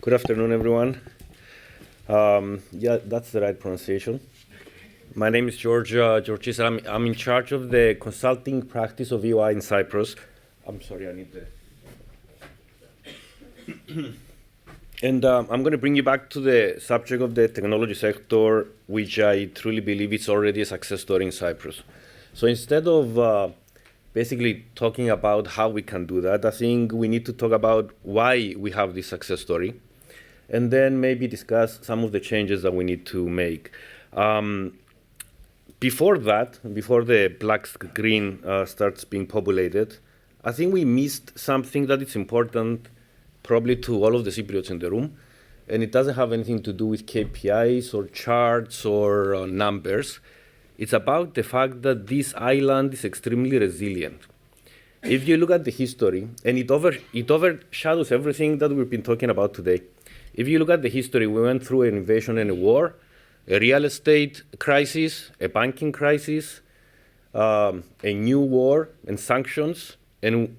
Good afternoon, everyone. Yeah, that's the right pronunciation. My name is Tziortzis. I'm in charge of the consulting practice of EY in Cyprus. I'm sorry, I need the... And I'm going to bring you back to the subject of the technology sector, which I truly believe is already a success story in Cyprus. So instead of basically talking about how we can do that, I think we need to talk about why we have this success story, and then maybe discuss some of the changes that we need to make. Before the black screen starts being populated, I think we missed something that is important probably to all of the Cypriots in the room, and it doesn't have anything to do with KPIs or charts or numbers. It's about the fact that this island is extremely resilient. If you look at the history, and it overshadows everything that we've been talking about today. If you look at the history, we went through an invasion and a war, a real estate crisis, a banking crisis, a new war and sanctions, and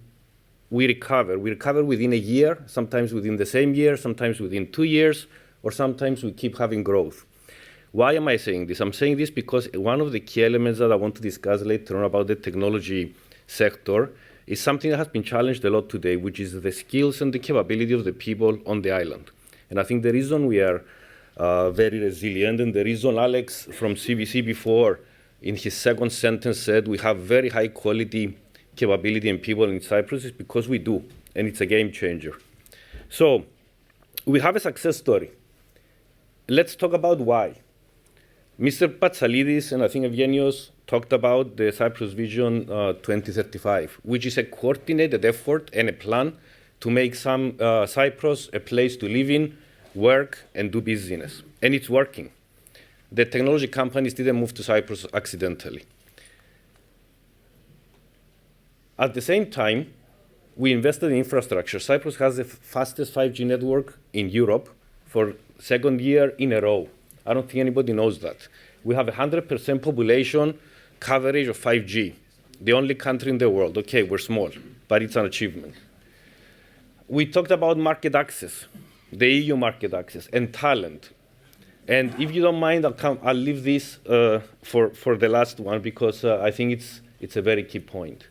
we recover. We recover within a year, sometimes within the same year, sometimes within 2 years, or sometimes we keep having growth. Why am I saying this? I'm saying this because one of the key elements that I want to discuss later on about the technology sector is something that has been challenged a lot today, which is the skills and the capability of the people on the island. And I think the reason we are very resilient, and the reason Alex from CVC before in his second sentence said we have very high quality capability and people in Cyprus is because we do, and it's a game changer. So we have a success story. Let's talk about why. Mr. Patsalidis and I think Evgenios talked about the Cyprus Vision 2035, which is a coordinated effort and a plan to make Cyprus a place to live in, work, and do business. And it's working. The technology companies didn't move to Cyprus accidentally. At the same time, we invested in infrastructure. Cyprus has the fastest 5G network in Europe for second year in a row. I don't think anybody knows that. We have 100% population coverage of 5G, the only country in the world. Okay, we're small, but it's an achievement. We talked about market access, the EU market access, and talent. And if you don't mind, I'll leave this for the last one because I think it's a very key point.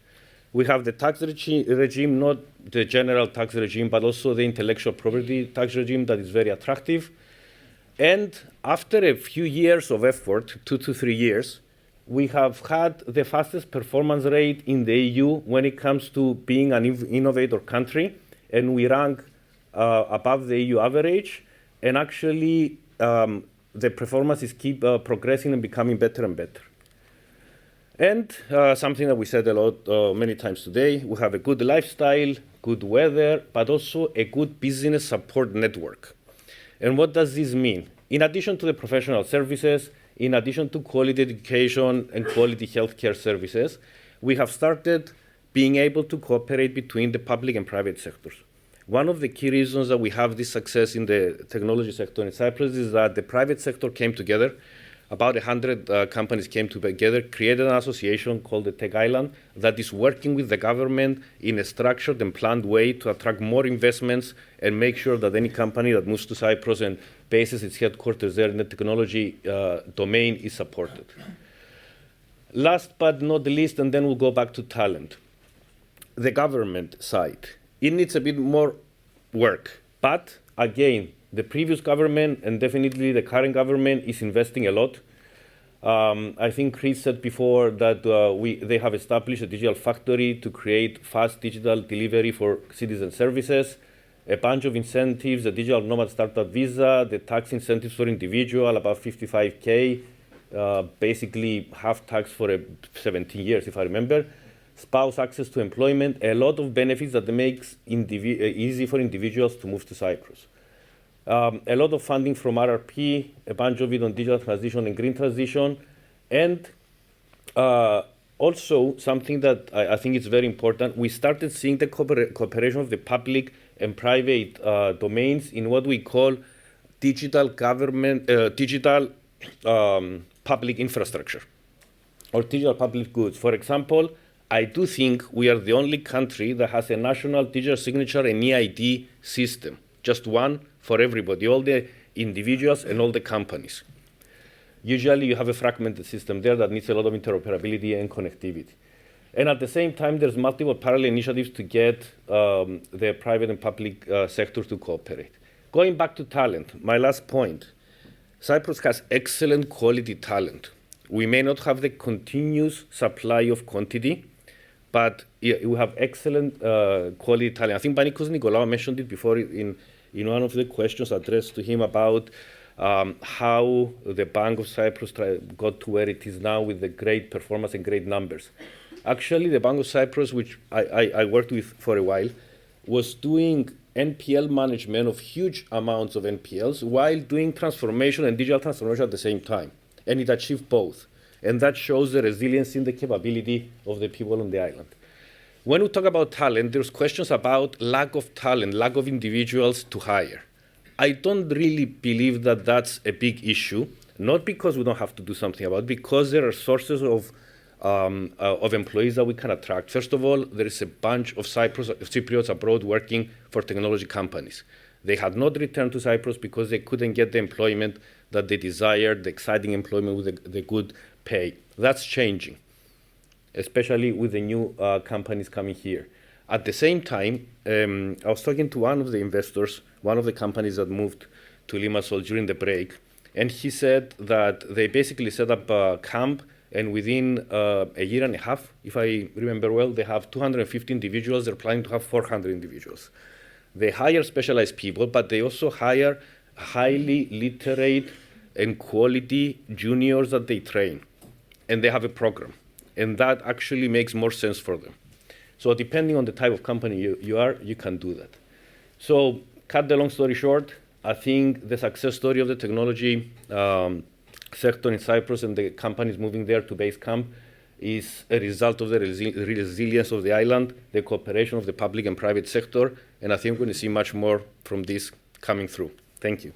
We have the tax regime, not the general tax regime, but also the intellectual property tax regime that is very attractive. And after a few years of effort, 2 to 3 years, we have had the fastest performance rate in the EU when it comes to being an innovator country, and we rank above the EU average, and actually the performances keep progressing and becoming better and better. And something that we said a lot, many times today, we have a good lifestyle, good weather, but also a good business support network. And what does this mean? In addition to the professional services, in addition to quality education and quality healthcare services, we have started being able to cooperate between the public and private sectors. One of the key reasons that we have this success in the technology sector in Cyprus is that the private sector came together. About 100 companies came together, created an association called the Tech Island that is working with the government in a structured and planned way to attract more investments and make sure that any company that moves to Cyprus and bases its headquarters there in the technology domain is supported. Last but not least, and then we'll go back to talent. The government side. It needs a bit more work, but again, the previous government and definitely the current government is investing a lot. I think Chris said before that they have established a digital factory to create fast digital delivery for citizen services, a bunch of incentives, the digital nomad startup visa, the tax incentives for individual, about 55K, basically half tax for 17 years, if I remember. Spouse access to employment, a lot of benefits that makes easy for individuals to move to Cyprus. A lot of funding from RRP, a bunch of it on digital transition and green transition, and also something that I think is very important, we started seeing the cooperation of the public and private domains in what we call digital government, public infrastructure, or digital public goods. For example, I do think we are the only country that has a national digital signature and EID system. just one for everybody, all the individuals and all the companies. Usually you have a fragmented system there that needs a lot of interoperability and connectivity. And at the same time, there's multiple parallel initiatives to get the private and public sectors to cooperate. Going back to talent, my last point, Cyprus has excellent quality talent. We may not have the continuous supply of quantity, but we have excellent quality talent. I think Panicos Nicolaou mentioned it before in one of the questions addressed to him about how the Bank of Cyprus got to where it is now with the great performance and great numbers. Actually, the Bank of Cyprus, which I worked with for a while, was doing NPL management of huge amounts of NPLs while doing transformation and digital transformation at the same time. And it achieved both. And that shows the resilience in the capability of the people on the island. When we talk about talent, there's questions about lack of talent, lack of individuals to hire. I don't really believe that that's a big issue, not because we don't have to do something about it, because there are sources of employees that we can attract. First of all, there is a bunch of Cypriots abroad working for technology companies. They had not returned to Cyprus because they couldn't get the employment that they desired, the exciting employment with the good pay. That's changing, especially with the new companies coming here. At the same time, I was talking to one of the investors, one of the companies that moved to Limassol during the break, and he said that they basically set up a camp, and within a year and a half, if I remember well, they have 250 individuals. They're planning to have 400 individuals. They hire specialized people, but they also hire highly literate and quality juniors that they train. And they have a program. And that actually makes more sense for them. So depending on the type of company you are, you can do that. So cut the long story short, I think the success story of the technology sector in Cyprus and the companies moving there to base camp is a result of the resilience of the island, the cooperation of the public and private sector, and I think we're going to see much more from this coming through. Thank you.